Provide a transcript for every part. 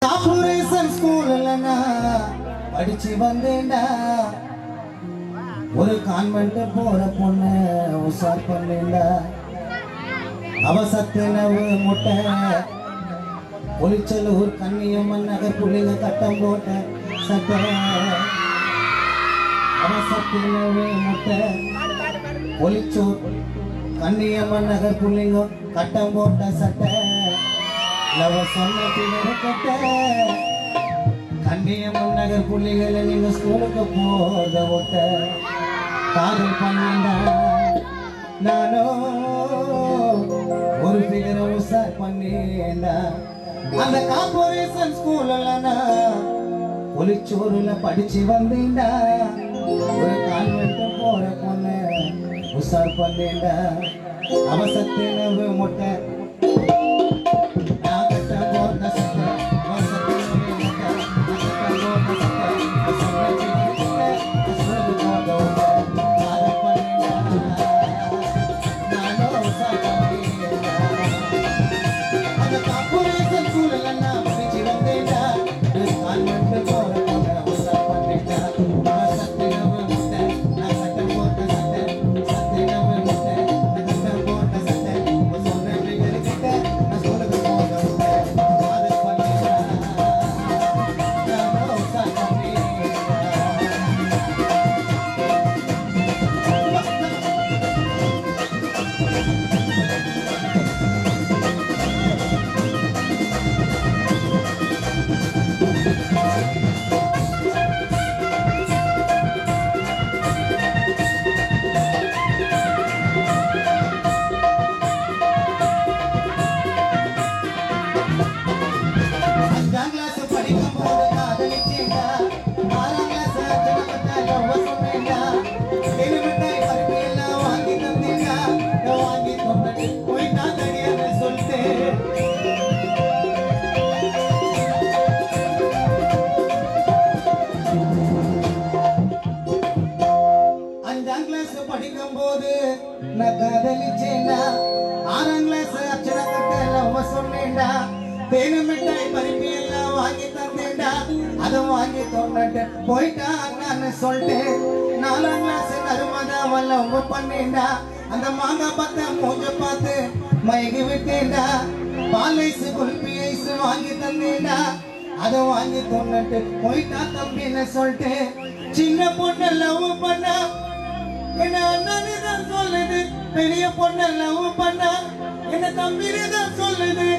Corporation ஸ்கூல்ல நான் படிச்சு வந்தேன்டா. ஒரு கான்வென்ட் போற பொண்ணு உஷார் பண்ணேன்டா. அவ சத்தினவு முட்டை ஒளிச்சலூர் கண்ணியம்மன் நகர் புள்ளிங்க கட்டம் போட்ட சட்டை. அவ சத்தினவு முட்டை ஒளிச்சூர் கண்ணியம்மன் நகர் புள்ளிங்க கட்டம் போட்ட சட்டை. லவ சொன்ன பிள்ளை கட்ட கண்ணியம்மன் நகர் புள்ளிகளை நீங்க ஸ்கூலுக்கு போக ஓட்ட காதல் பண்ணிண்டா. நானோ ஒரு பிகரை உஷார் பண்ணிண்டா. அந்த கார்ப்பரேஷன் ஸ்கூல்ல ஒளிச்சோறுல படிச்சு வந்தீண்டா. ஒரு கான்வென்ட் போற பொண்ணு உஷார் பண்ணிண்டா. அவசத்தினவு முட்டை அந்த மாங்கா பத்த மூஞ்ச பார்த்து மயங்கி விட்டேன்டா. பாலைசு குல்பி ஐஸ் வாங்கி தந்தேன்டா. அதை வாங்கி தொன்னுட்டு போயிட்டா தம்பின்னு சொல்லிட்டு சின்ன பொண்ணு லவ் பண்ணா. என்ன அண்ணனு தான் சொல்லுது. பெரிய பொண்ணு லவ் பண்ணா. என்ன தம்பினு தான் சொல்லுது.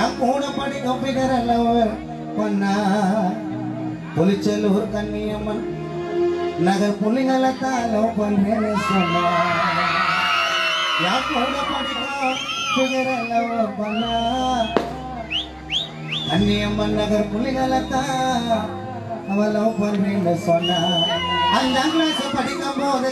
என் கூட படிக்கும் பிகர லவ் பண்ணா. ஒளிச்சலூர் கண்ணியம்மன் நகர் புள்ளிங்களை தான் லவ் பண்ணேன்னு சொன்னா. யார் கூட படிக்கும் பிகர லவ் பண்ணா. கண்ணியம்மன் நகர் புள்ளிகளை தான் அவ லவ் பண்ணேன்னு சொன்னா. அந்த கிளாஸ் படிக்கும் போது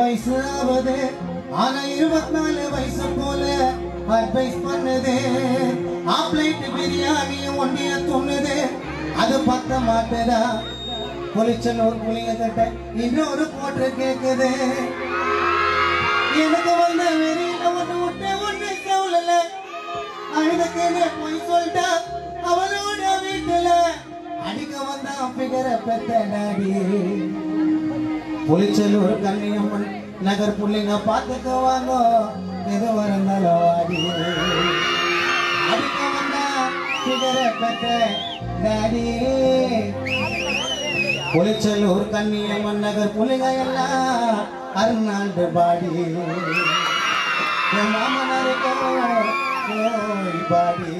வயசு ஆகுது ஆனா 24 வயசு போல அட்வைஸ் பண்ணுது ஆப்லைட் பிரியாணி ஒண்டிய துண்ணுது அது பத்த மாட்டதா பொலிச்சனூர் புளிய கட்ட இன்னொரு போட்டு கேக்குது எனக்கு வந்த வெறியில ஒண்ணு விட்டு ஒண்ணு சொல்லல அழுதுக்கேனே போய் சொல்லிட்டா அவளோட வீட்டுல அடிக்க வந்தா பிகர பெத்த டாடி பொலிச்சலூர் கன்னியம்மன் நகர் புள்ளிங்க பார்த்துக்குவாங்க எது வரந்தாலும் வாடி அடிக்க வந்தா பிகர பெத்த டாடி பொலிச்சலூர் கன்னியம்மன் நகர் புள்ளிங்க எல்லாம் அருணாண்டு பாடி மாமனாருக்கோ பாடி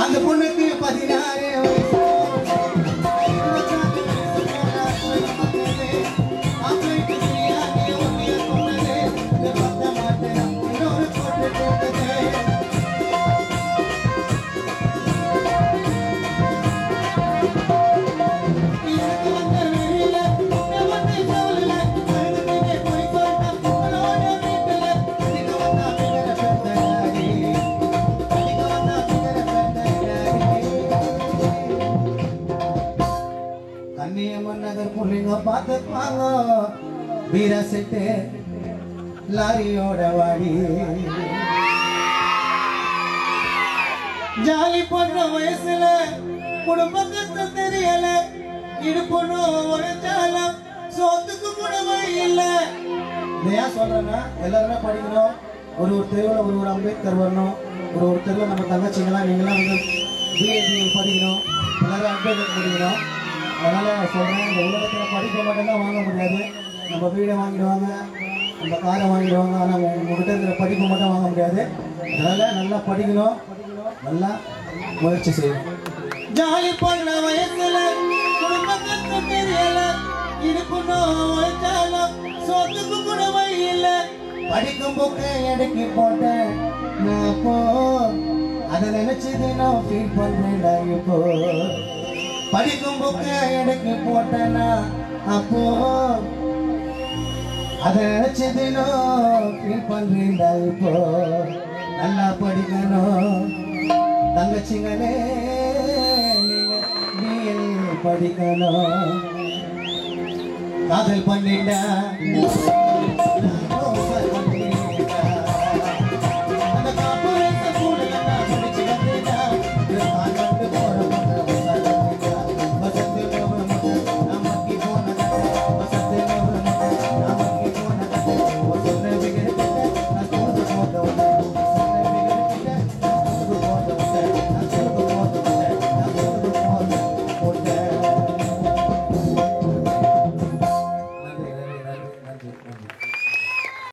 அந்த பொண்ணுக்கு 16 வயசு கன்னியம்மன் நகர் புள்ளிங்க பார்த்துப்பாங்க வீரா செட்டு லாரியோட வாடி ஜாலி பண்ண வயசுல குடும்ப கஷ்டம் தெரியல இடுப்பணும் உழைச்சாலும் சொத்துக்கு கூட வழி இல்ல ஏன் சொல்றேன்னா எல்லாருமே படிக்கணும் ஒரு தெருவில் ஒரு அம்பேத்கர் வரணும் ஒரு தெருவில் நம்ம தங்கச்சிங்கெல்லாம் நீங்களாம் வந்து பிஎஸ்சி படிக்கணும் எல்லாரும் அம்பேத்கர் படிக்கணும் அதனால சொல்றேன் இந்த உலகத்தில் படிக்க மட்டும்தான் வாங்க முடியாது நம்ம வீடை வாங்கிடுவாங்க நம்ம காரை வாங்கிடுவாங்க ஆனால் உங்ககிட்ட இருக்கிற படிப்பு மட்டும் வாங்க முடியாது அதனால நல்லா படிக்கணும் நல்லா முயற்சி செய்யணும் ஜாலி பண்ண வயசுல குடும்ப கஷ்டம் தெரியல இருக்கணும் உழைச்சாலும் சொத்துக்கு கூட வழி இல்லை படிக்கும் புக்கை எடக்கி போட்டேன் நான் அப்போ அதை நினைச்சது நான் ஃபீல் பண்றேன்டா இப்போ படிக்கும் புக்கை எடக்கி போட்டேன்னா அப்போ அதை நினைச்சது நான் ஃபீல் பண்றேன்டா இப்போ நல்லா படிக்கணும் தங்கச்சிங்களே நீங்க படிக்கணும் காதல் பண்ணிட்டா